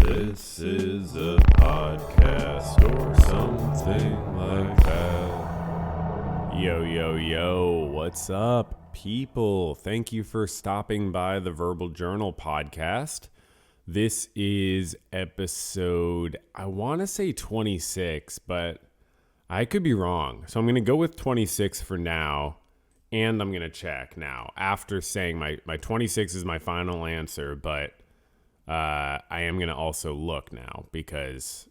This is a podcast or something like that. Yo, what's up, people? Thank you for stopping by the Verbal Journal podcast. This is episode, I want to say 26, but I could be wrong. So I'm going to go with 26 for now, and I'm going to check now. After saying my 26 is my final answer, but I am going to also look now because,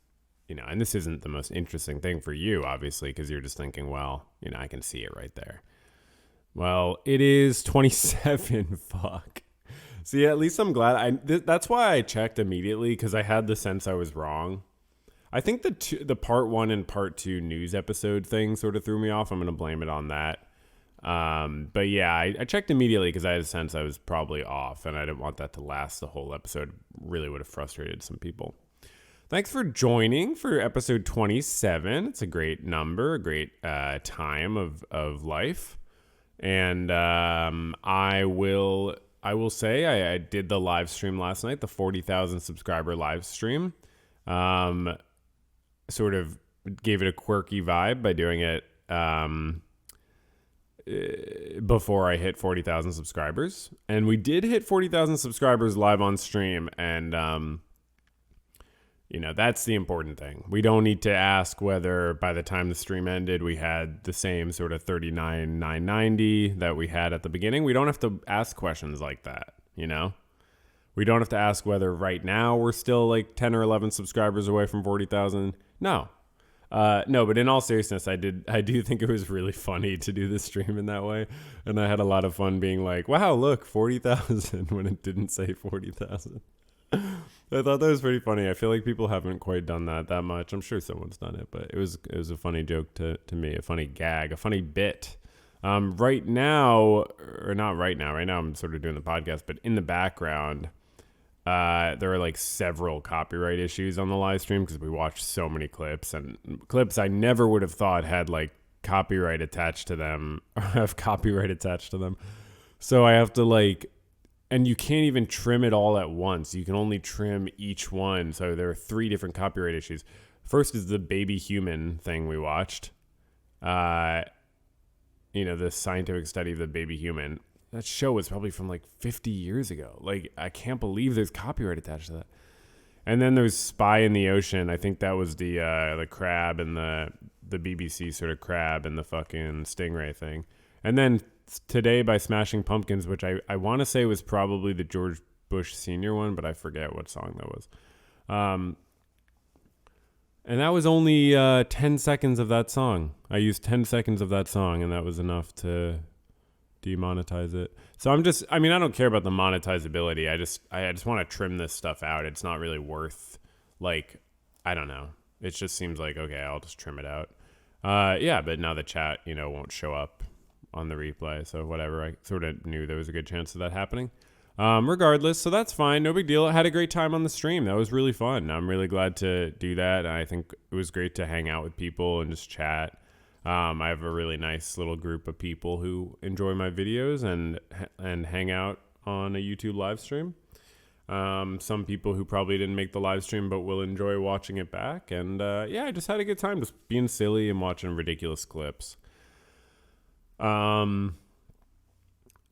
and this isn't the most interesting thing for you, obviously, because you're just thinking, well, I can see it right there. Well, it is 27. Fuck. See, at least I'm glad. That's why I checked immediately, because I had the sense I was wrong. I think the part 1 and part 2 news episode thing sort of threw me off. I'm going to blame it on that. But yeah, I checked immediately because I had a sense I was probably off, and I didn't want that to last the whole episode. Really would have frustrated some people. Thanks for joining for episode 27. It's a great number, a great time of life. And I will say I did the live stream last night, the 40,000 subscriber live stream. Sort of gave it a quirky vibe by doing it before I hit 40,000 subscribers. And we did hit 40,000 subscribers live on stream. And, that's the important thing. We don't need to ask whether by the time the stream ended, we had the same sort of 39,990 that we had at the beginning. We don't have to ask questions like that, We don't have to ask whether right now we're still like 10 or 11 subscribers away from 40,000. No, but in all seriousness, I do think it was really funny to do the stream in that way. And I had a lot of fun being like, wow, look, 40,000 when it didn't say 40,000. I thought that was pretty funny. I feel like people haven't quite done that much. I'm sure someone's done it, but it was a funny joke to me, a funny gag, a funny bit. Right now, I'm sort of doing the podcast, but in the background, there are like several copyright issues on the live stream because we watched so many clips, and clips I never would have thought had like copyright attached to them or have copyright attached to them. So I have to and you can't even trim it all at once. You can only trim each one. So there are 3 different copyright issues. First is the baby human thing we watched. The scientific study of the baby human. That show was probably from like 50 years ago. Like, I can't believe there's copyright attached to that. And then there's Spy in the Ocean. I think that was the crab and the BBC sort of crab and the fucking stingray thing. And then Today by Smashing Pumpkins, which I want to say was probably the George Bush Sr. one, but I forget what song that was. And that was only 10 seconds of that song. I used 10 seconds of that song, and that was enough to demonetize it. So I don't care about the monetizability. I just want to trim this stuff out. It's not really worth, I don't know. It just seems like, okay, I'll just trim it out. But now the chat, won't show up on the replay. So whatever, I sort of knew there was a good chance of that happening. Regardless, so that's fine. No big deal. I had a great time on the stream. That was really fun. I'm really glad to do that. I think it was great to hang out with people and just chat. I have a really nice little group of people who enjoy my videos and hang out on a YouTube live stream. Some people who probably didn't make the live stream but will enjoy watching it back. And I just had a good time just being silly and watching ridiculous clips.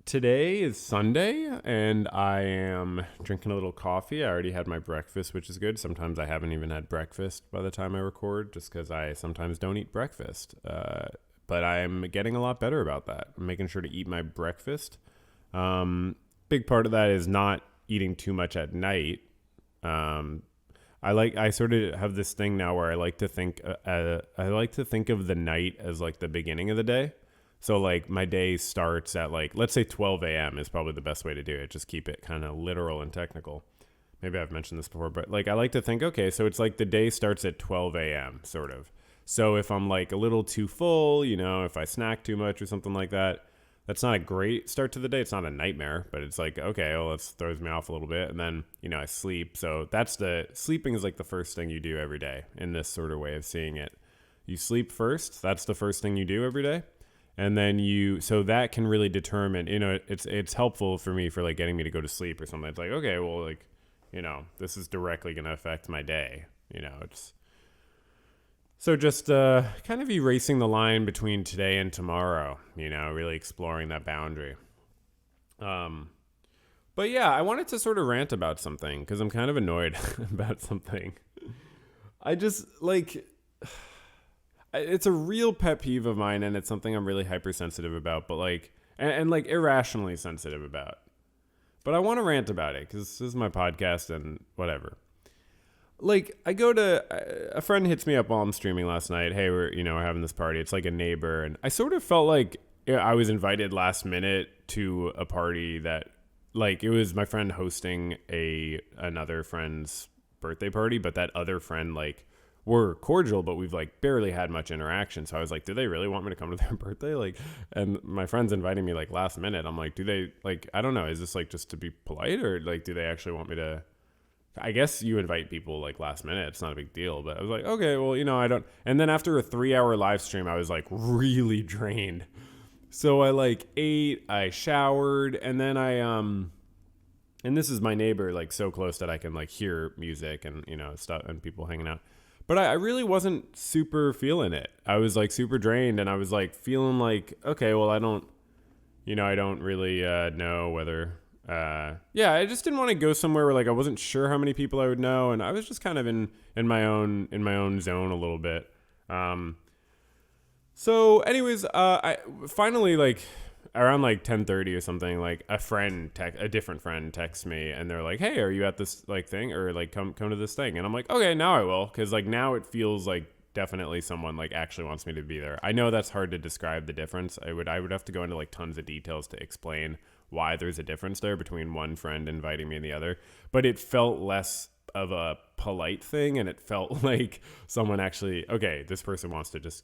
Today is Sunday, and I am drinking a little coffee. I already had my breakfast, which is good. Sometimes I haven't even had breakfast by the time I record, just because I sometimes don't eat breakfast. But I'm getting a lot better about that. I'm making sure to eat my breakfast. Big part of that is not eating too much at night. I sort of have this thing now where I like to think of the night as like the beginning of the day. So like my day starts at let's say 12 a.m. is probably the best way to do it. Just keep it kind of literal and technical. Maybe I've mentioned this before, but I like to think, okay, so it's like the day starts at 12 a.m. sort of. So if I'm a little too full, if I snack too much or something like that, that's not a great start to the day. It's not a nightmare, but it's okay, well, that throws me off a little bit. And then, I sleep. So sleeping is the first thing you do every day in this sort of way of seeing it. You sleep first. That's the first thing you do every day. And then so that can really determine, it's helpful for me for getting me to go to sleep or something. It's okay, well, this is directly going to affect my day. It's so just kind of erasing the line between today and tomorrow, really exploring that boundary. But yeah, I wanted to sort of rant about something because I'm kind of annoyed about something. I just it's a real pet peeve of mine, and it's something I'm really hypersensitive about, but and irrationally sensitive about. But I want to rant about it because this is my podcast and whatever. I go to a friend hits me up while I'm streaming last night. Hey, we're having this party. It's like a neighbor, and I sort of felt like I was invited last minute to a party that it was my friend hosting another friend's birthday party, but that other friend we're cordial, but we've barely had much interaction. So I was like, do they really want me to come to their birthday? And my friend's inviting me last minute. I'm like, do they I don't know. Is this just to be polite, or do they actually want me to? I guess you invite people last minute. It's not a big deal. But I was like, okay, well, I don't. And then after a 3-hour live stream, I was really drained. So I ate, I showered, and then and this is my neighbor so close that I can hear music and stuff and people hanging out. But I really wasn't super feeling it. I was super drained, and I was feeling okay, well, I don't really know whether, I just didn't want to go somewhere where I wasn't sure how many people I would know. And I was just kind of in my own zone a little bit. So anyways, I finally around 10:30 or something, a different friend texts me, and they're like, hey, are you at this thing, or come to this thing? And I'm like, okay, now I will, because now it feels definitely someone actually wants me to be there. I know that's hard to describe the difference. I would have to go into tons of details to explain why there's a difference there between one friend inviting me and the other, but it felt less of a polite thing, and it felt like someone actually, okay, this person wants to just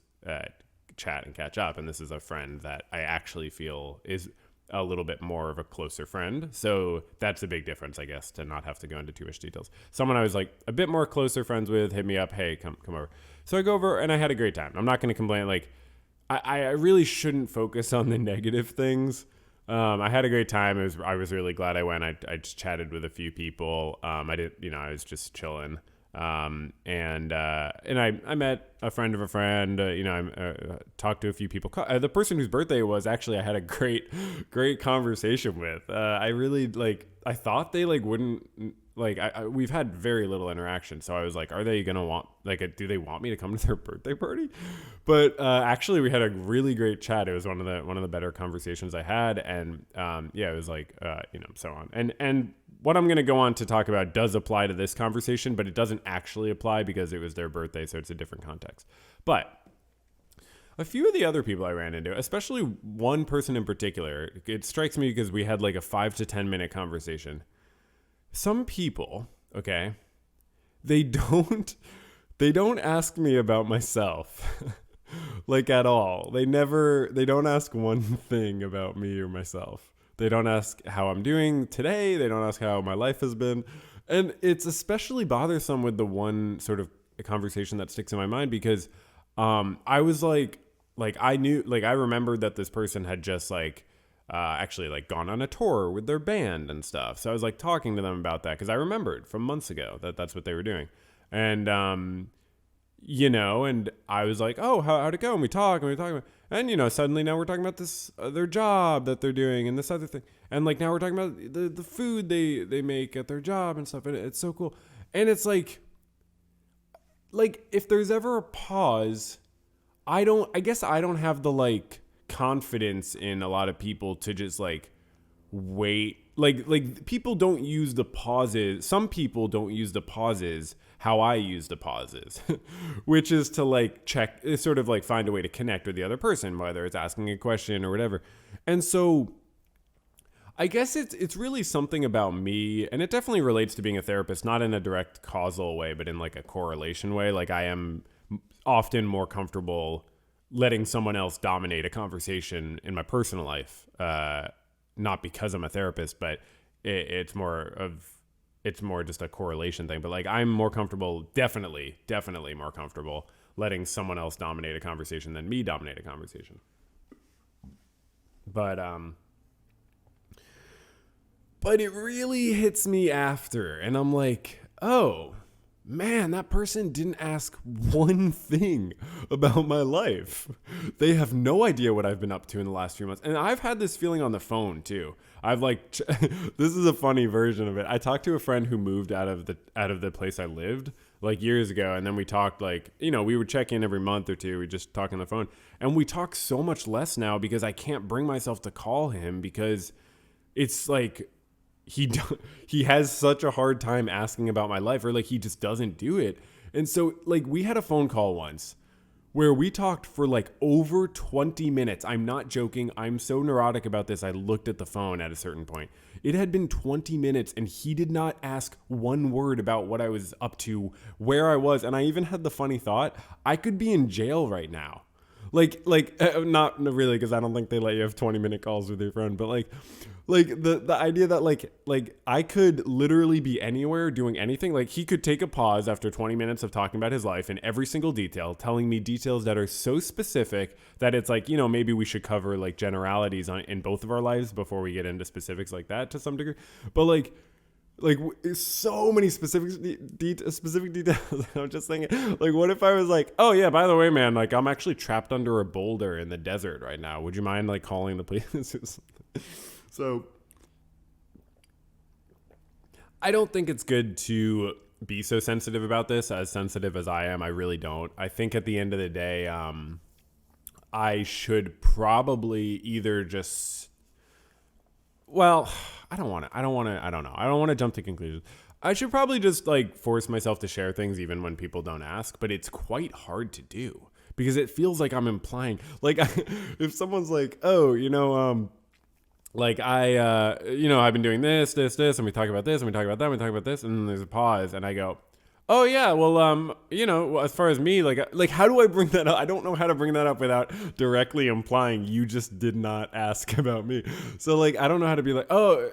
chat and catch up, and this is a friend that I actually feel is a little bit more of a closer friend. So that's a big difference, I guess, to not have to go into too much details. Someone I was a bit more closer friends with hit me up, hey, come over. So I go over, and I had a great time. I'm not going to complain. I really shouldn't focus on the negative things. I had a great time. I was really glad I went. I just chatted with a few people. I was just chilling. And I met a friend of a friend, I talked to a few people. The person whose birthday it was, actually, I had a great conversation with. I really I thought they wouldn't we've had very little interaction. So I was are they going to want, do they want me to come to their birthday party? But, actually we had a really great chat. It was one of the better conversations I had. And, it was so on. And what I'm going to go on to talk about does apply to this conversation, but it doesn't actually apply because it was their birthday, so it's a different context. But a few of the other people I ran into, especially one person in particular, it strikes me because we had a 5 to 10 minute conversation. Some people, okay, they don't ask me about myself at all. They don't ask one thing about me or myself. They don't ask how I'm doing today. They don't ask how my life has been. And it's especially bothersome with the one sort of conversation that sticks in my mind because I was I remembered that this person had just actually gone on a tour with their band and stuff. So I was talking to them about that because I remembered from months ago that that's what they were doing. And, and I was oh, how'd it go? And we talk and suddenly now we're talking about this, their job that they're doing and this other thing. And now we're talking about the food they make at their job and stuff. And it's so cool. And it's if there's ever a pause, I guess I don't have the confidence in a lot of people to just wait. People don't use the pauses. Some people don't use the pauses how I use the pauses, which is to check, sort of find a way to connect with the other person, whether it's asking a question or whatever. And so I guess it's really something about me, and it definitely relates to being a therapist, not in a direct causal way, but in a correlation way. I am often more comfortable letting someone else dominate a conversation in my personal life, not because I'm a therapist, but it's more just a correlation thing. But I'm more comfortable, definitely more comfortable letting someone else dominate a conversation than me dominate a conversation. But But it really hits me after. And I'm like, oh, man, that person didn't ask one thing about my life. They have no idea what I've been up to in the last few months. And I've had this feeling on the phone too. I've like, this is a funny version of it. I talked to a friend who moved out of the place I lived like years ago. And then we talked like, we would check in every month or two. We just talk on the phone, and we talk so much less now because I can't bring myself to call him because it's like, he has such a hard time asking about my life, or like he just doesn't do it. And so like we had a phone call once where we talked for like over 20 minutes. I'm not joking. I'm so neurotic about this. I looked at the phone at a certain point. It had been 20 minutes and he did not ask one word about what I was up to, where I was. And I even had the funny thought, I could be in jail right now. Not really, because I don't think they let you have 20-minute calls with your friend, but like the idea that like I could literally be anywhere doing anything. Like he could take a pause after 20 minutes of talking about his life in every single detail, telling me details that are so specific that it's like, maybe we should cover like generalities in both of our lives before we get into specifics like that to some degree. But like so many specific details. I'm just thinking, like, what if I was like, oh yeah, by the way, man, like I'm actually trapped under a boulder in the desert right now. Would you mind like calling the police? So I don't think it's good to be so sensitive about this, as sensitive as I am. I really don't. I think at the end of the day, I should probably either just, well, I don't want to jump to conclusions. I should probably just like force myself to share things even when people don't ask, but it's quite hard to do because it feels like I'm implying, like if someone's like, oh, like I've been doing this, and we talk about this, and we talk about that, and we talk about this, and then there's a pause, and I go, oh yeah, well, as far as me, like how do I bring that up? I don't know how to bring that up without directly implying you just did not ask about me. So like, I don't know how to be like, oh,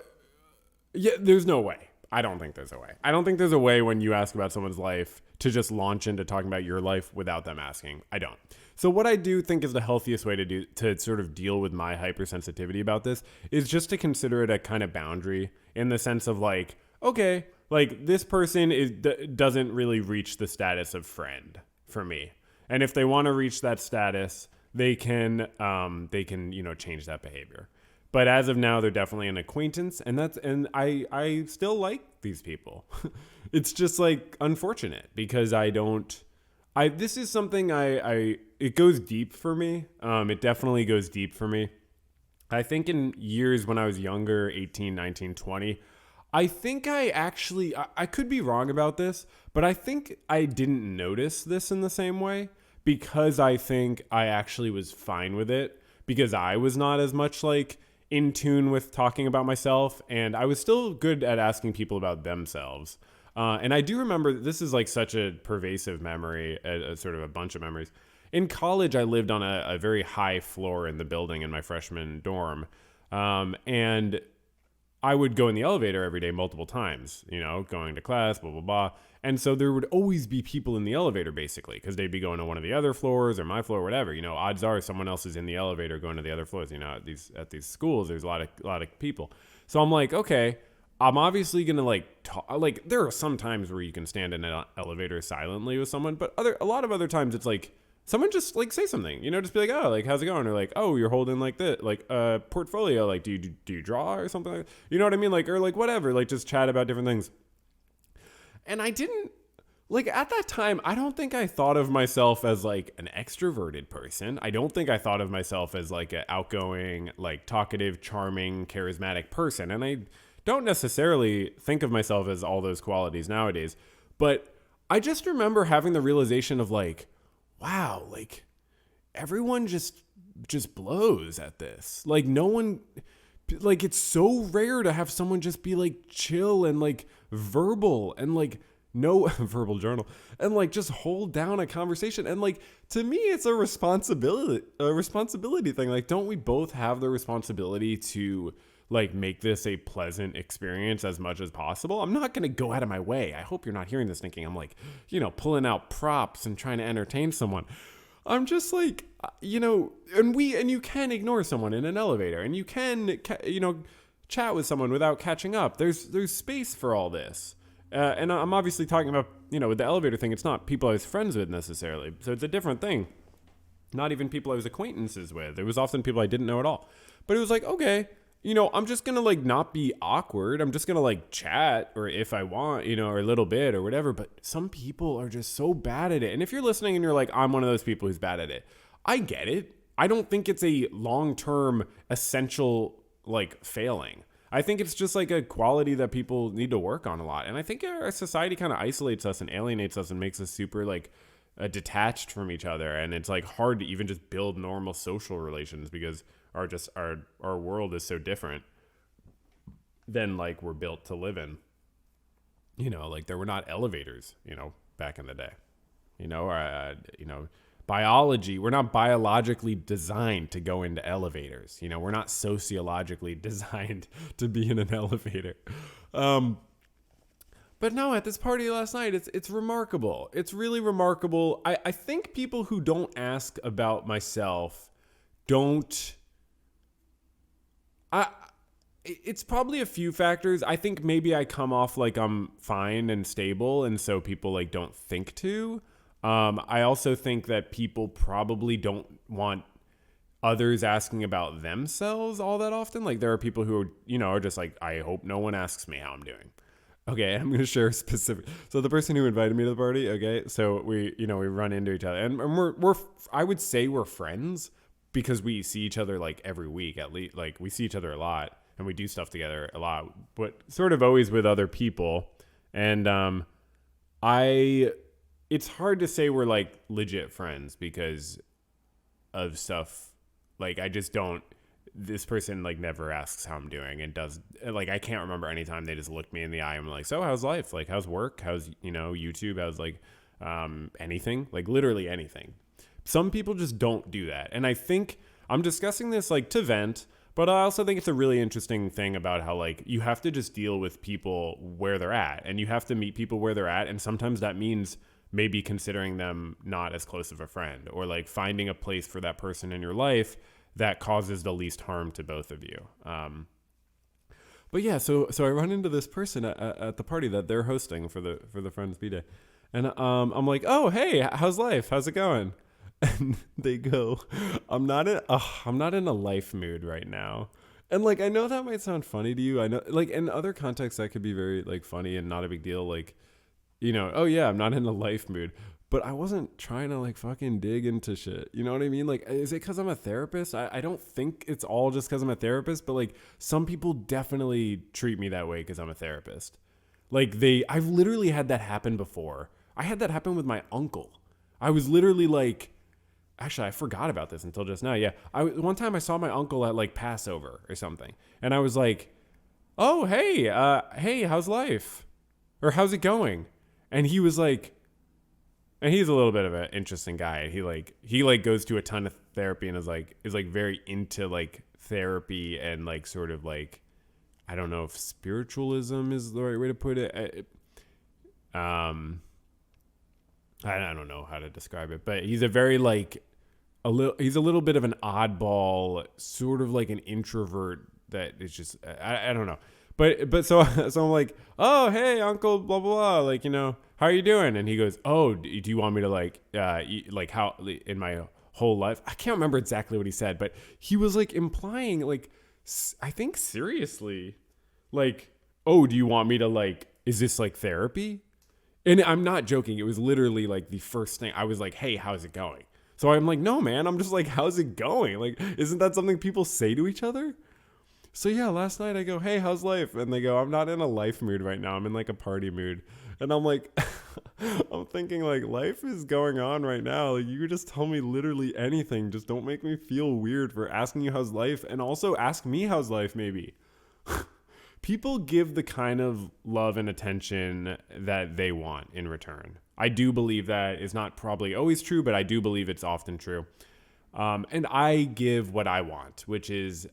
yeah, there's no way. I don't think there's a way. I don't think there's a way when you ask about someone's life to just launch into talking about your life without them asking. I don't. So what I do think is the healthiest way to sort of deal with my hypersensitivity about this is just to consider it a kind of boundary in the sense of like, okay, like this person doesn't really reach the status of friend for me. And if they want to reach that status, they can change that behavior. But as of now, they're definitely an acquaintance, and I still like these people. It's just like unfortunate because this is something it goes deep for me. It definitely goes deep for me. I think in years when I was younger, 18, 19, 20, I think I could be wrong about this, but I think I didn't notice this in the same way because I think I actually was fine with it because I was not as much like in tune with talking about myself, and I was still good at asking people about themselves. And I do remember, this is like such a pervasive memory, sort of a bunch of memories. In college, I lived on a very high floor in the building in my freshman dorm. And I would go in the elevator every day multiple times, going to class, blah, blah, blah. And so there would always be people in the elevator, basically, because they'd be going to one of the other floors or my floor, whatever. Odds are someone else is in the elevator going to the other floors. At these schools, there's a lot of people. So I'm like, okay, I'm obviously going to like talk. Like there are some times where you can stand in an elevator silently with someone, but a lot of other times it's like someone just like say something, just be like, oh, like how's it going? Or like, oh, you're holding like this, like a portfolio. Like, do you draw or something? Like, you know what I mean? Like, or like whatever, like just chat about different things. And I didn't, like at that time, I don't think I thought of myself as like an extroverted person. I don't think I thought of myself as like an outgoing, like talkative, charming, charismatic person. And I don't necessarily think of myself as all those qualities nowadays. But I just remember having the realization of like, wow, like everyone just blows at this. Like no one, like it's so rare to have someone just be like chill and like verbal and like no verbal journal and like just hold down a conversation. And like to me it's a responsibility thing. Like don't we both have the responsibility to like make this a pleasant experience as much as possible? I'm not going to go out of my way. I hope you're not hearing this thinking I'm like, pulling out props and trying to entertain someone. I'm just like, and you can ignore someone in an elevator and you can, chat with someone without catching up. There's space for all this. And I'm obviously talking about, with the elevator thing, it's not people I was friends with necessarily. So it's a different thing. Not even people I was acquaintances with. It was often people I didn't know at all. But it was like, okay, I'm just going to like not be awkward. I'm just going to like chat, or if I want, or a little bit or whatever. But some people are just so bad at it. And if you're listening and you're like, I'm one of those people who's bad at it, I get it. I don't think it's a long-term essential like failing. I think it's just like a quality that people need to work on a lot. And I think our society kind of isolates us and alienates us and makes us super like detached from each other. And it's like hard to even just build normal social relations because our world is so different than like we're built to live in. Like there were not elevators, back in the day, biology, we're not biologically designed to go into elevators. We're not sociologically designed to be in an elevator. But no, at this party last night, it's remarkable. It's really remarkable. I think people who don't ask about myself it's probably a few factors. I think maybe I come off like I'm fine and stable, and so people like don't think to. I also think that people probably don't want others asking about themselves all that often. Like there are people who are just like, I hope no one asks me how I'm doing. Okay, I'm going to share a specific. So the person who invited me to the party, okay, so we run into each other, and we're I would say we're friends because we see each other like every week at least. Like we see each other a lot and we do stuff together a lot, but sort of always with other people. And it's hard to say we're like legit friends because of stuff. Like I just don't, this person like never asks how I'm doing and does like, I can't remember any time they just look me in the eye and I'm like, so how's life? Like how's work? How's, YouTube? How's like, anything, like literally anything. Some people just don't do that. And I think I'm discussing this like to vent, but I also think it's a really interesting thing about how like you have to just deal with people where they're at, and you have to meet people where they're at. And sometimes that means maybe considering them not as close of a friend, or like finding a place for that person in your life that causes the least harm to both of you. But yeah, so I run into this person at the party that they're hosting for the friend's B-Day. And I'm like, oh, hey, how's life? How's it going? And they go, I'm not in a life mood right now. And like, I know that might sound funny to you. I know like in other contexts that could be very like funny and not a big deal. Like, oh yeah, I'm not in a life mood. But I wasn't trying to like fucking dig into shit. You know what I mean? Like, is it because I'm a therapist? I don't think it's all just because I'm a therapist, but like some people definitely treat me that way because I'm a therapist. Like I've literally had that happen before. I had that happen with my uncle. I was literally like, actually, I forgot about this until just now. Yeah. One time I saw my uncle at like Passover or something. And I was like, oh, hey, how's life? Or how's it going? And he was like, and he's a little bit of an interesting guy. He goes to a ton of therapy and is like very into like therapy and like sort of like, I don't know if spiritualism is the right way to put it. I don't know how to describe it, but he's a very like he's a little bit of an oddball, sort of like an introvert that is just I don't know. But so I'm like, oh, hey, uncle, blah, blah, blah. Like, how are you doing? And he goes, oh, do you want me to like how in my whole life? I can't remember exactly what he said, but he was like implying like, I think seriously, like, oh, do you want me to like, is this like therapy? And I'm not joking. It was literally like the first thing I was like, hey, how's it going? So I'm like, no, man, I'm just like, how's it going? Like, isn't that something people say to each other? So yeah, last night I go, hey, how's life? And they go, I'm not in a life mood right now. I'm in like a party mood. And I'm like, I'm thinking like life is going on right now. Like you could just tell me literally anything. Just don't make me feel weird for asking you how's life. And also ask me how's life maybe. People give the kind of love and attention that they want in return. I do believe that is not probably always true, but I do believe it's often true. And I give what I want, which is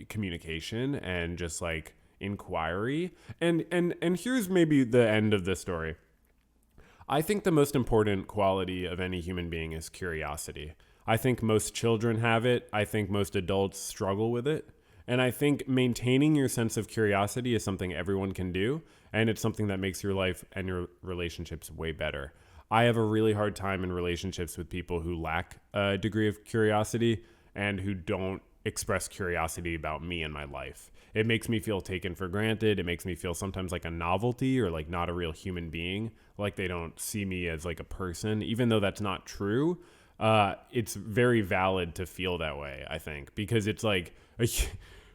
communication and just like inquiry. And here's maybe the end of the story. I think the most important quality of any human being is curiosity. I think most children have it. I think most adults struggle with it. And I think maintaining your sense of curiosity is something everyone can do. And it's something that makes your life and your relationships way better. I have a really hard time in relationships with people who lack a degree of curiosity and who don't express curiosity about me and my life. It makes me feel taken for granted. It makes me feel sometimes like a novelty or like not a real human being, like they don't see me as like a person, even though that's not true. It's very valid to feel that way, I think, because it's like,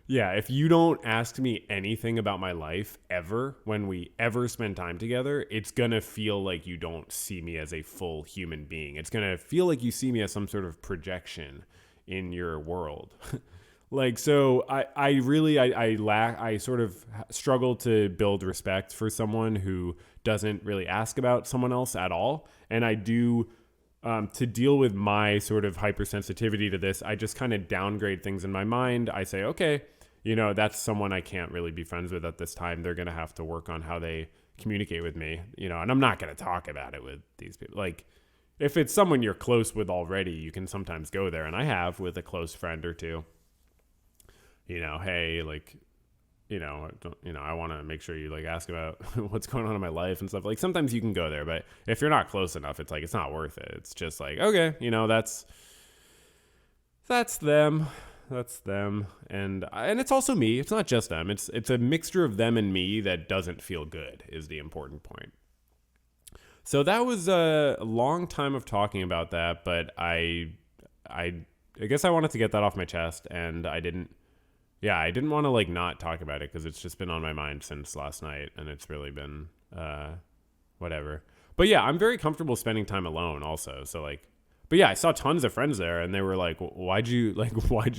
yeah, if you don't ask me anything about my life ever, when we ever spend time together, it's going to feel like you don't see me as a full human being. It's going to feel like you see me as some sort of projection in your world. Like, so I sort of struggle to build respect for someone who doesn't really ask about someone else at all. And I do, to deal with my sort of hypersensitivity to this, I just kind of downgrade things in my mind. I say, okay, that's someone I can't really be friends with at this time. They're going to have to work on how they communicate with me, and I'm not going to talk about it with these people. Like, if it's someone you're close with already, you can sometimes go there. And I have with a close friend or two, hey, like, I want to make sure you like ask about what's going on in my life and stuff. Like, sometimes you can go there, but if you're not close enough, it's like, it's not worth it. It's just like, okay, that's them. That's them. And it's also me. It's not just them. It's a mixture of them and me that doesn't feel good is the important point. So that was a long time of talking about that, but I guess I wanted to get that off my chest, and I didn't want to like not talk about it because it's just been on my mind since last night, and it's really been whatever. But yeah, I'm very comfortable spending time alone also. So like, but yeah, I saw tons of friends there, and they were like, why'd you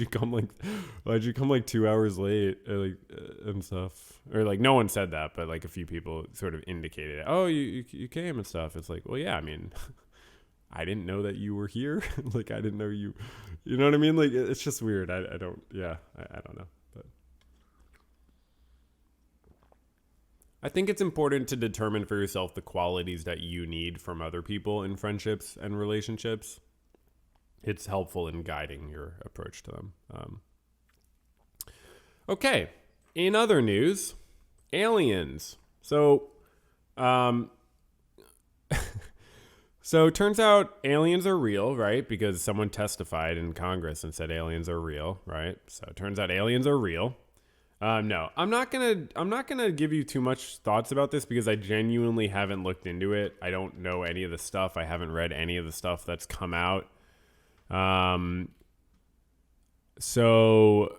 come like 2 hours late and stuff? Or like, no one said that, but like a few people sort of indicated it. Oh, you came and stuff. It's like, well, yeah, I mean, I didn't know that you were here. Like, I didn't know you know what I mean? Like, it's just weird. I don't know. But I think it's important to determine for yourself the qualities that you need from other people in friendships and relationships. It's helpful in guiding your approach to them. Okay. In other news, aliens. So it turns out aliens are real, right? Because someone testified in Congress and said aliens are real, right? So it turns out aliens are real. No, I'm not gonna give you too much thoughts about this because I genuinely haven't looked into it. I don't know any of the stuff. I haven't read any of the stuff that's come out. So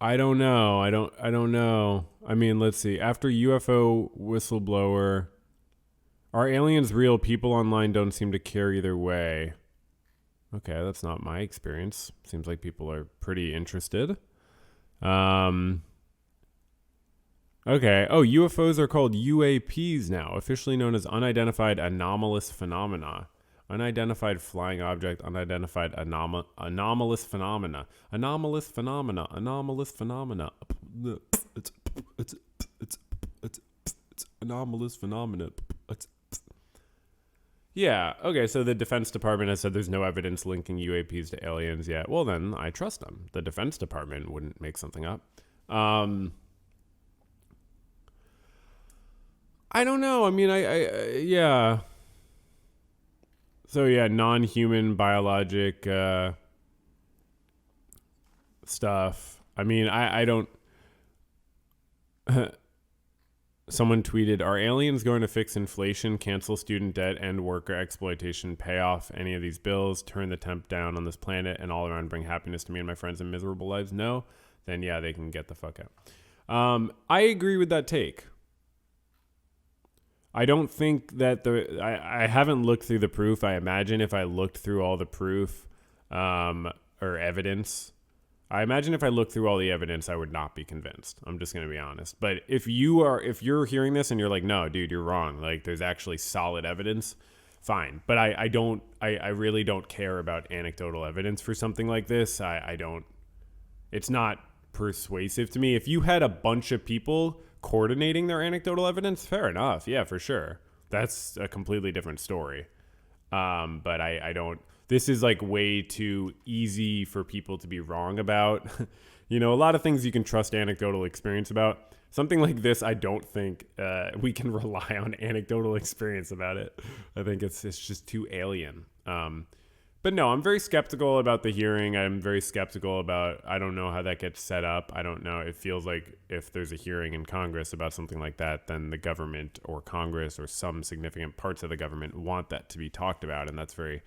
I don't know. I don't know. I mean, let's see. After UFO whistleblower, are aliens real? People online don't seem to care either way. Okay, that's not my experience. Seems like people are pretty interested. Okay. Oh, UFOs are called UAPs now, officially known as unidentified anomalous phenomena. Unidentified flying object, unidentified anomalous phenomena. Anomalous phenomena. Anomalous phenomena. It's anomalous phenomena. Yeah, okay, so the Defense Department has said there's no evidence linking UAPs to aliens yet. Well, then I trust them. The Defense Department wouldn't make something up. I don't know. I mean, yeah. So, yeah, non-human biologic stuff. I mean, I don't... Someone tweeted, are aliens going to fix inflation, cancel student debt, end worker exploitation, pay off any of these bills, turn the temp down on this planet, and all around bring happiness to me and my friends in miserable lives? No? Then, yeah, they can get the fuck out. I agree with that take. I don't think that I haven't looked through the proof. I imagine if I looked through all the proof or evidence, I imagine if I looked through all the evidence, I would not be convinced. I'm just going to be honest. But if you're hearing this and you're like, no, dude, you're wrong. Like, there's actually solid evidence. Fine. But I really don't care about anecdotal evidence for something like this. It's not persuasive to me. If you had a bunch of people coordinating their anecdotal evidence, fair enough. Yeah, for sure. That's a completely different story. But I don't, this is like way too easy for people to be wrong about. a lot of things you can trust anecdotal experience about. Something like this, I don't think we can rely on anecdotal experience about it. I think it's just too alien. But no, I'm very skeptical about the hearing. I'm very skeptical about, I don't know how that gets set up. I don't know. It feels like if there's a hearing in Congress about something like that, then the government or Congress or some significant parts of the government want that to be talked about. And that's very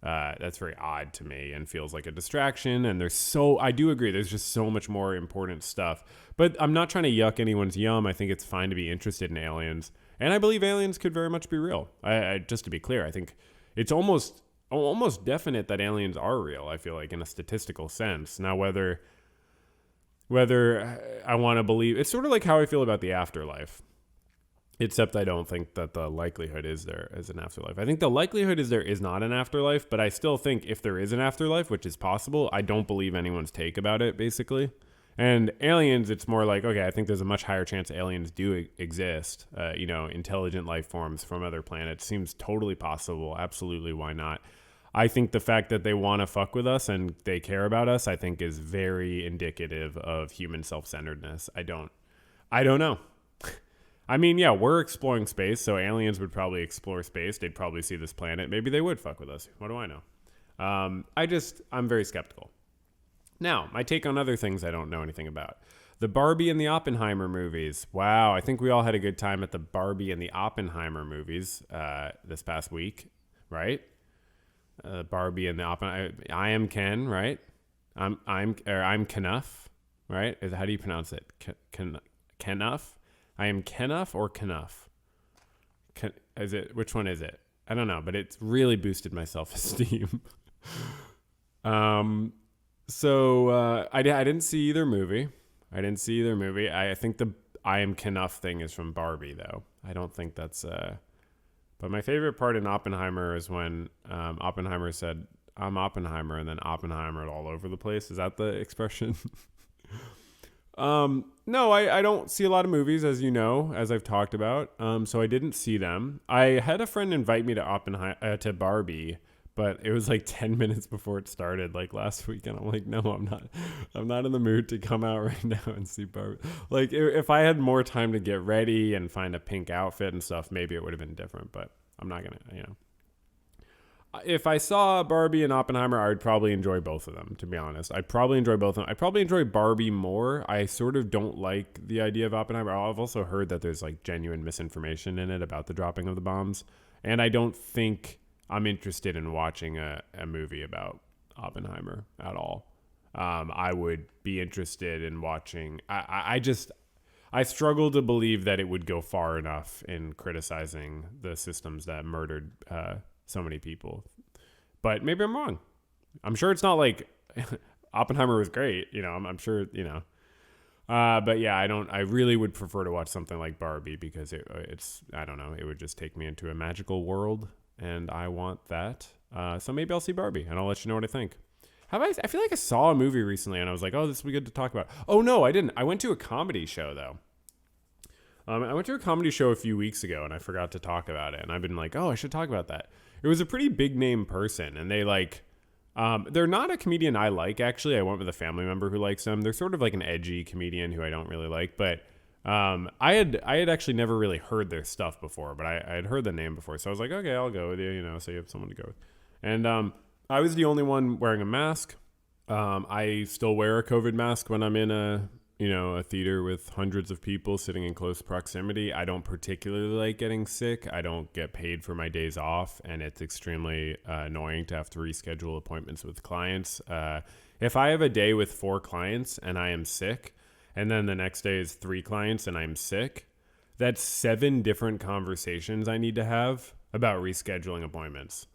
odd to me and feels like a distraction. And I do agree, there's just so much more important stuff. But I'm not trying to yuck anyone's yum. I think it's fine to be interested in aliens. And I believe aliens could very much be real. I just to be clear, I think it's almost definite that aliens are real, I feel like, in a statistical sense. Now, whether I want to believe, it's sort of like how I feel about the afterlife, except I don't think that the likelihood is there is an afterlife. I think the likelihood is there is not an afterlife, but I still think if there is an afterlife, which is possible, I don't believe anyone's take about it, basically. And aliens, it's more like, okay, I think there's a much higher chance aliens do exist. Intelligent life forms from other planets seems totally possible. Absolutely, why not? I think the fact that they want to fuck with us and they care about us, I think is very indicative of human self-centeredness. I don't know. I mean, yeah, we're exploring space, so aliens would probably explore space. They'd probably see this planet. Maybe they would fuck with us. What do I know? I'm very skeptical. Now, my take on other things I don't know anything about. The Barbie and the Oppenheimer movies. Wow, I think we all had a good time at the Barbie and the Oppenheimer movies this past week, right? Barbie and the Oppenheimer. I am Ken, right? I'm Knuff, right? How do you pronounce it? Knuff? I am Knuff or Knuff? Which one is it? I don't know, but it's really boosted my self-esteem. So I didn't see either movie. I think the I am Knuff thing is from Barbie, though. I don't think that's... But my favorite part in Oppenheimer is when Oppenheimer said, "I'm Oppenheimer," and then Oppenheimer all over the place. Is that the expression? No, I don't see a lot of movies, as you know, as I've talked about. So I didn't see them. I had a friend invite me to to Barbie, but it was like 10 minutes before it started, like last week, and I'm like, no, I'm not in the mood to come out right now and see Barbie. Like, if I had more time to get ready and find a pink outfit and stuff, maybe it would have been different, but I'm not gonna, If I saw Barbie and Oppenheimer, I would probably enjoy both of them, to be honest. I'd probably enjoy both of them. I'd probably enjoy Barbie more. I sort of don't like the idea of Oppenheimer. I've also heard that there's like genuine misinformation in it about the dropping of the bombs, and I don't think I'm interested in watching a movie about Oppenheimer at all. I would be interested in watching... I struggle to believe that it would go far enough in criticizing the systems that murdered so many people. But maybe I'm wrong. I'm sure it's not like Oppenheimer was great. I'm sure, but yeah, I really would prefer to watch something like Barbie because it's, I don't know, it would just take me into a magical world. And I want that. So maybe I'll see Barbie and I'll let you know what I think. I feel like I saw a movie recently and I was like, oh, this would be good to talk about. Oh, no, I didn't. I went to a comedy show, though. I went to a comedy show a few weeks ago and I forgot to talk about it. And I've been like, oh, I should talk about that. It was a pretty big name person. And they they're not a comedian I like, actually. I went with a family member who likes them. They're sort of like an edgy comedian who I don't really like. But I had actually never really heard their stuff before, but I had heard the name before. So I was like, okay, I'll go with you, so you have someone to go with. And I was the only one wearing a mask. I still wear a COVID mask when I'm in a theater with hundreds of people sitting in close proximity. I don't particularly like getting sick. I don't get paid for my days off, and it's extremely annoying to have to reschedule appointments with clients. If I have a day with 4 clients and I am sick, and then the next day is 3 clients and I'm sick, that's 7 different conversations I need to have about rescheduling appointments.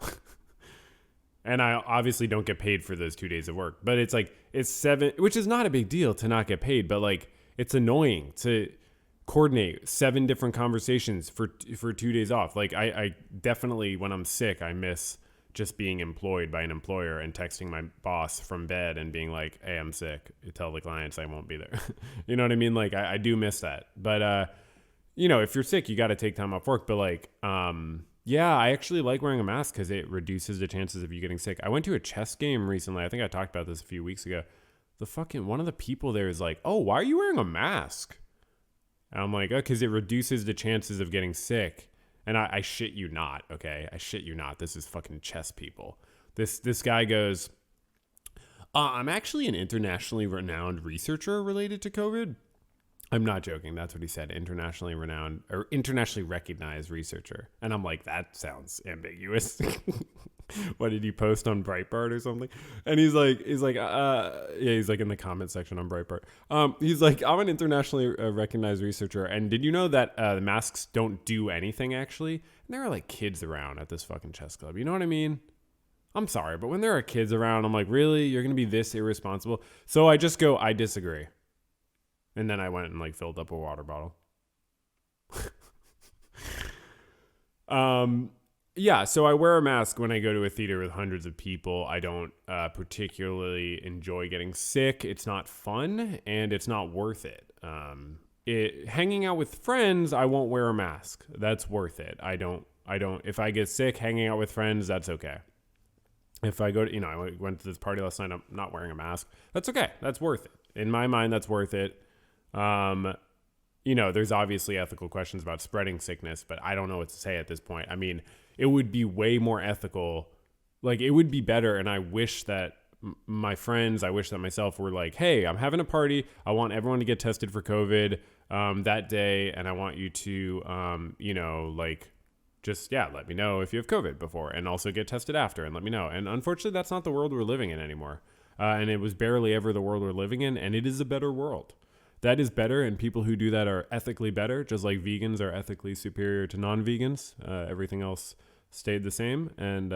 And I obviously don't get paid for those 2 days of work, but it's 7, which is not a big deal to not get paid, but it's annoying to coordinate 7 different conversations for 2 days off. I definitely, when I'm sick, I miss just being employed by an employer and texting my boss from bed and being like, hey, I'm sick. Tell the clients I won't be there. You know what I mean? I do miss that. But, if you're sick, you got to take time off work. But yeah, I actually like wearing a mask because it reduces the chances of you getting sick. I went to a chess game recently. I think I talked about this a few weeks ago. one of the people there is like, oh, why are you wearing a mask? And I'm like, oh, because it reduces the chances of getting sick. And I shit you not, okay? I shit you not. This is fucking chess people. This guy goes, I'm actually an internationally renowned researcher related to COVID. I'm not joking. That's what he said. Internationally renowned or internationally recognized researcher. And I'm like, that sounds ambiguous. What did he post on Breitbart or something? And he's like, he's like in the comment section on Breitbart. He's like, I'm an internationally recognized researcher. And did you know that the masks don't do anything actually? And there are like kids around at this fucking chess club. You know what I mean? I'm sorry, but when there are kids around, I'm like, really? You're going to be this irresponsible? So I just go, I disagree. And then I went and like filled up a water bottle. Yeah, so I wear a mask when I go to a theater with hundreds of people. I don't particularly enjoy getting sick. It's not fun and it's not worth it. Hanging out with friends, I won't wear a mask. That's worth it. I don't, if I get sick, hanging out with friends, that's okay. If I go to, I went to this party last night, I'm not wearing a mask. That's okay. That's worth it. In my mind, that's worth it. There's obviously ethical questions about spreading sickness, but I don't know what to say at this point. I mean, it would be way more ethical. Like, it would be better. And I wish that my friends, I wish that myself were like, hey, I'm having a party. I want everyone to get tested for COVID that day. And I want you to, let me know if you have COVID before and also get tested after and let me know. And unfortunately, that's not the world we're living in anymore. And it was barely ever the world we're living in. And it is a better world. That is better, and people who do that are ethically better, just like vegans are ethically superior to non-vegans. Everything else stayed the same, and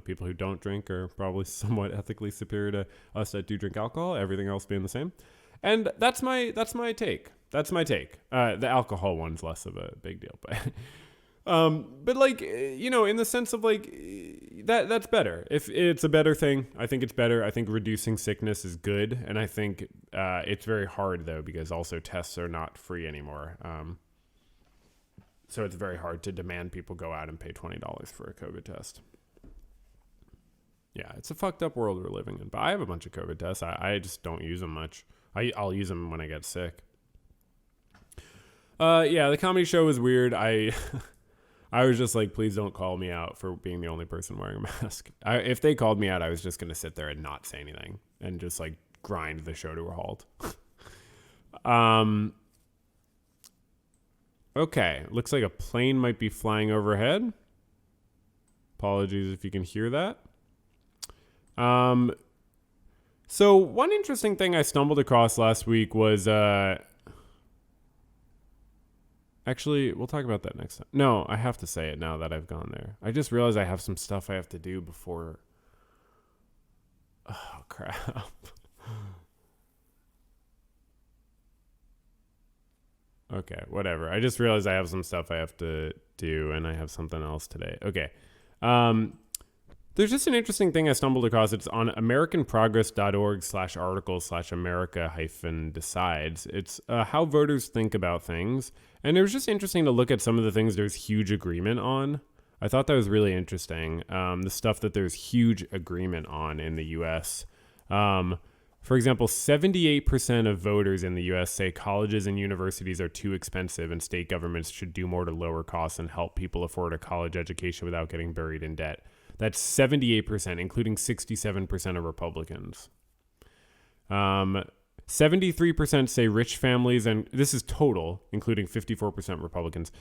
people who don't drink are probably somewhat ethically superior to us that do drink alcohol. Everything else being the same, and that's my take. That's my take. The alcohol one's less of a big deal, but. But in the sense of that's better. If it's a better thing, I think it's better. I think reducing sickness is good. And I think, it's very hard though, because also tests are not free anymore. So it's very hard to demand people go out and pay $20 for a COVID test. Yeah, it's a fucked up world we're living in, but I have a bunch of COVID tests. I just don't use them much. I'll use them when I get sick. The comedy show was weird. I was just like, please don't call me out for being the only person wearing a mask. If they called me out, I was just going to sit there and not say anything and just like grind the show to a halt. Okay. Looks like a plane might be flying overhead. Apologies if you can hear that. So one interesting thing I stumbled across last week was, actually, we'll talk about that next time. No, I have to say it now that I've gone there. I just realized I have some stuff I have to do before. Oh, crap. Okay, whatever. I just realized I have some stuff I have to do, and I have something else today. Okay. There's just an interesting thing I stumbled across. It's on americanprogress.org/article/America-decides. It's how voters think about things. And it was just interesting to look at some of the things there's huge agreement on. I thought that was really interesting. The stuff that there's huge agreement on in the U.S. For example, 78% of voters in the U.S. say colleges and universities are too expensive and state governments should do more to lower costs and help people afford a college education without getting buried in debt. That's 78%, including 67% of Republicans. 73% say rich families, and this is total, including 54% Republicans.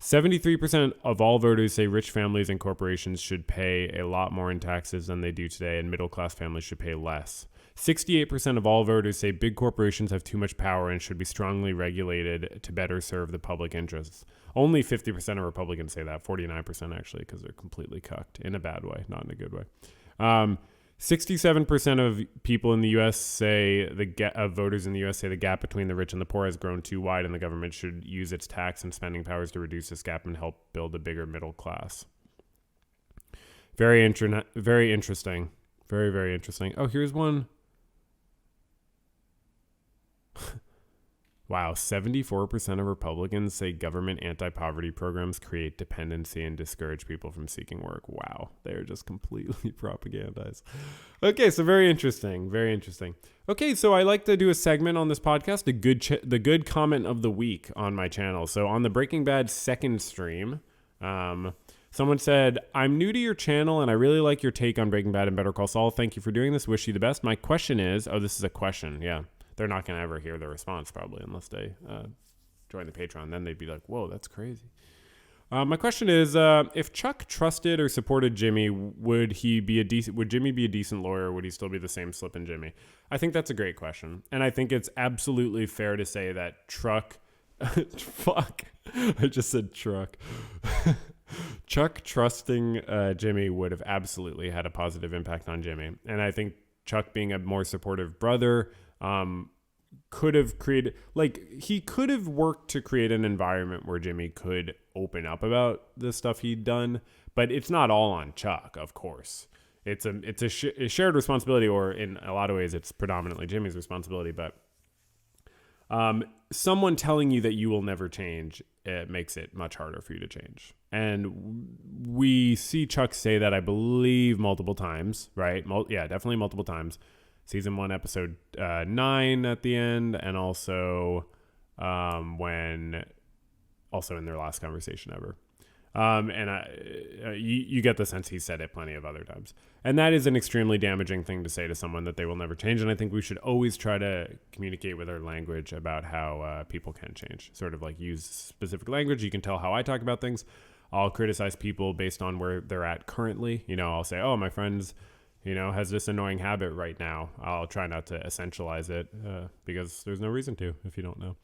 73% of all voters say rich families and corporations should pay a lot more in taxes than they do today, and middle-class families should pay less. 68% of all voters say big corporations have too much power and should be strongly regulated to better serve the public interests. Only 50% of Republicans say that, 49% actually, because they're completely cucked in a bad way, not in a good way. 67% of people in the U.S. say voters in the U.S. say the gap between the rich and the poor has grown too wide, and the government should use its tax and spending powers to reduce this gap and help build a bigger middle class. Very interesting. Very, very interesting. Oh, here's one. Wow, 74% of Republicans say government anti-poverty programs create dependency and discourage people from seeking work. Wow, they're just completely propagandized. Okay, so very interesting, very interesting. Okay, so I like to do a segment on this podcast, the good comment of the week on my channel. So on the Breaking Bad second stream, someone said, I'm new to your channel and I really like your take on Breaking Bad and Better Call Saul. Thank you for doing this. Wish you the best. My question is, this is a question, yeah. They're not going to ever hear the response probably unless they join the Patreon. Then they'd be like, whoa, that's crazy. My question is, if Chuck trusted or supported Jimmy, would Jimmy be a decent lawyer? Or would he still be the same slippin' Jimmy? I think that's a great question. And I think it's absolutely fair to say that Chuck trusting Jimmy would have absolutely had a positive impact on Jimmy. And I think Chuck being a more supportive brother, could have created, he could have worked to create an environment where Jimmy could open up about the stuff he'd done, but it's not all on Chuck, of course. It's a shared responsibility, or in a lot of ways, it's predominantly Jimmy's responsibility, but someone telling you that you will never change, it makes it much harder for you to change. And we see Chuck say that, I believe, multiple times, right? Definitely multiple times. Season 1, episode 9 at the end, and also in their last conversation ever. You get the sense he said it plenty of other times. And that is an extremely damaging thing to say to someone, that they will never change. And I think we should always try to communicate with our language about how people can change. Sort of like use specific language. You can tell how I talk about things. I'll criticize people based on where they're at currently. I'll say, oh, my friend's has this annoying habit right now. I'll try not to essentialize it because there's no reason to if you don't know.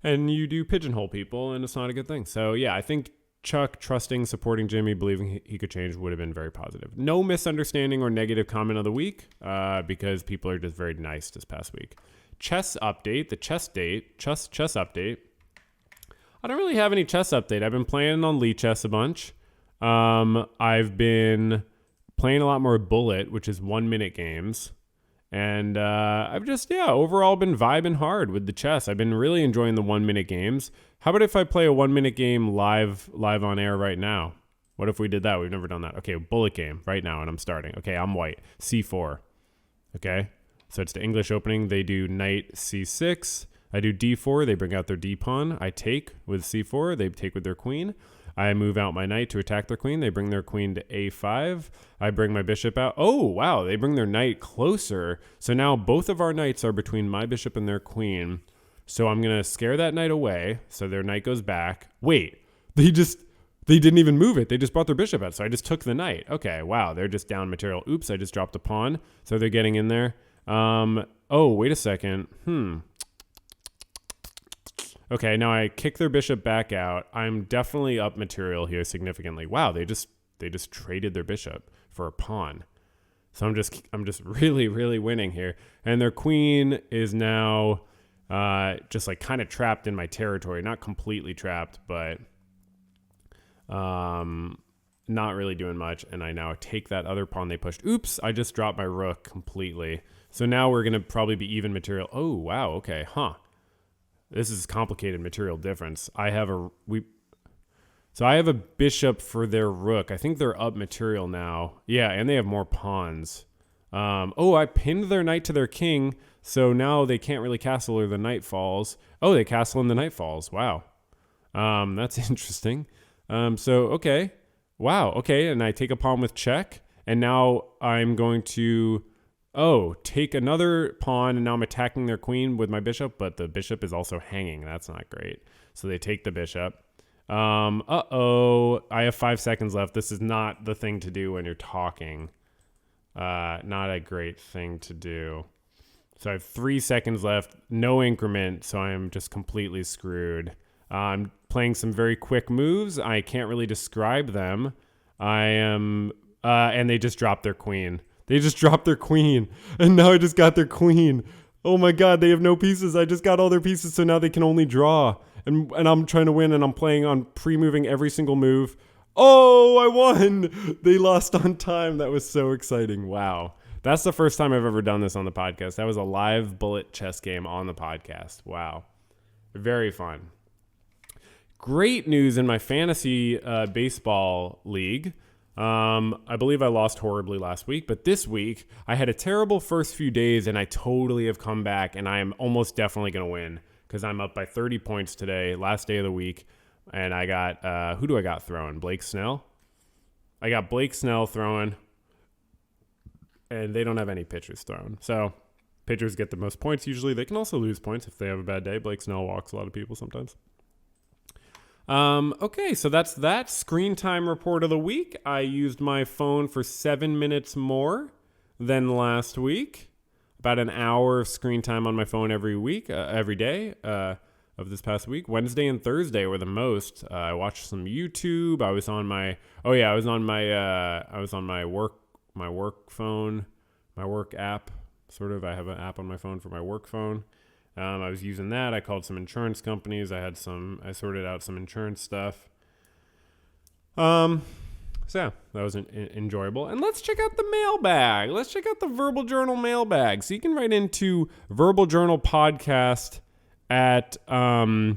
And you do pigeonhole people, and it's not a good thing. So, yeah, I think Chuck trusting, supporting Jimmy, believing he could change would have been very positive. No misunderstanding or negative comment of the week because people are just very nice this past week. Chess update, the chess update. I don't really have any chess update. I've been playing on Lee Chess a bunch. I've been playing a lot more Bullet, which is 1-minute games. And I've just, overall been vibing hard with the chess. I've been really enjoying the 1-minute games. How about if I play a 1-minute game live on air right now? What if we did that? We've never done that. Okay, Bullet game right now, and I'm starting. Okay, I'm white. C4. Okay, so it's the English opening. They do knight C6. I do D4. They bring out their D pawn. I take with C4. They take with their queen. I move out my knight to attack their queen. They bring their queen to A5. I bring my bishop out. Oh, wow. They bring their knight closer. So now both of our knights are between my bishop and their queen. So I'm going to scare that knight away. So their knight goes back. Wait, they didn't even move it. They just brought their bishop out. So I just took the knight. Okay, wow. They're just down material. Oops, I just dropped a pawn. So they're getting in there. Oh, wait a second. Okay, now I kick their bishop back out. I'm definitely up material here significantly. Wow, they just traded their bishop for a pawn. So I'm just really, really winning here. And their queen is now just kind of trapped in my territory. Not completely trapped, but not really doing much. And I now take that other pawn they pushed. Oops, I just dropped my rook completely. So now we're going to probably be even material. Oh, wow, okay, This is complicated material difference. I have a bishop for their rook. I think they're up material now. Yeah, and they have more pawns. I pinned their knight to their king, so now they can't really castle or the knight falls. Oh, they castle and the knight falls. Wow. That's interesting. Okay. Wow, okay, and I take a pawn with check, and now I'm going to take another pawn, and now I'm attacking their queen with my bishop, but the bishop is also hanging. That's not great. So they take the bishop. I have 5 seconds left. This is not the thing to do when you're talking. Not a great thing to do. So I have 3 seconds left, no increment, so I'm just completely screwed. I'm playing some very quick moves. I can't really describe them. And they just dropped their queen. They just dropped their queen, and now I just got their queen. Oh my God, they have no pieces. I just got all their pieces, so now they can only draw. And I'm trying to win, and I'm playing on pre-moving every single move. Oh, I won! They lost on time. That was so exciting. Wow. That's the first time I've ever done this on the podcast. That was a live Bullet chess game on the podcast. Wow. Very fun. Great news in my fantasy baseball league. I believe I lost horribly last week, but this week I had a terrible first few days and I totally have come back, and I am almost definitely going to win because I'm up by 30 points today, last day of the week. And I got, who do I got throwing? Blake Snell? I got Blake Snell throwing, and they don't have any pitchers thrown. So pitchers get the most points usually. They can also lose points if they have a bad day. Blake Snell walks a lot of people sometimes. Okay, so that's that screen time report of the week. I used my phone for 7 minutes more than last week. About an hour of screen time on my phone every day of this past week. Wednesday and Thursday were the most. I watched some YouTube. I was on my work phone, my work app. Sort of, I have an app on my phone for my work phone. I was using that. I called some insurance companies. I sorted out some insurance stuff. So yeah, that was enjoyable. And let's check out the mailbag. Let's check out the Verbal Journal mailbag. So you can write into Verbal Journal Podcast at, okay.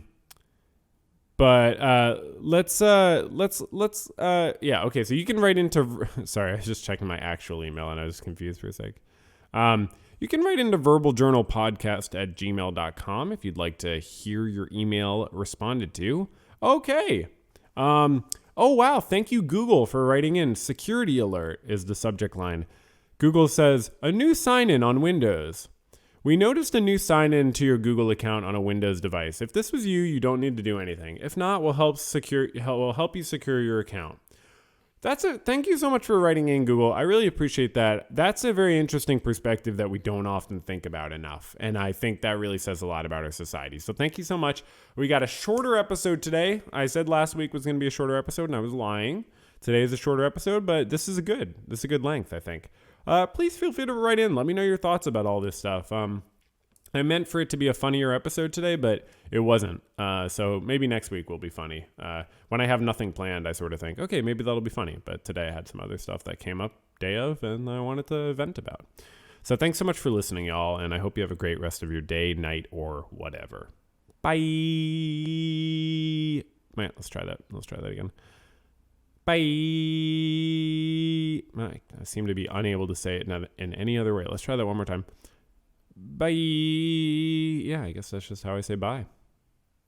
So you can write into, sorry, I was just checking my actual email and I was confused for a sec. You can write into verbaljournalpodcast@gmail.com if you'd like to hear your email responded to. Okay. Oh, wow. Thank you, Google, for writing in. Security alert is the subject line. Google says, a new sign-in on Windows. We noticed a new sign-in to your Google account on a Windows device. If this was you, you don't need to do anything. If not, we'll help you secure your account. Thank you so much for writing in, Google. I really appreciate that. That's a very interesting perspective that we don't often think about enough. And I think that really says a lot about our society. So thank you so much. We got a shorter episode today. I said last week was going to be a shorter episode, and I was lying. Today is a shorter episode, but this is a good length, I think. Please feel free to write in. Let me know your thoughts about all this stuff. I meant for it to be a funnier episode today, but it wasn't. So maybe next week will be funny. When I have nothing planned, I sort of think, okay, maybe that'll be funny. But today I had some other stuff that came up day of, and I wanted to vent about. So thanks so much for listening, y'all, and I hope you have a great rest of your day, night, or whatever. Bye. Man, let's try that. Let's try that again. Bye. I seem to be unable to say it in any other way. Let's try that one more time. Bye. Yeah, I guess that's just how I say bye.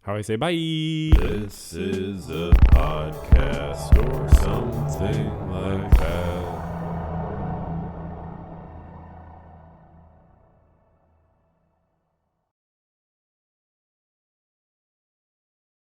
How I say bye. This is a podcast or something like that.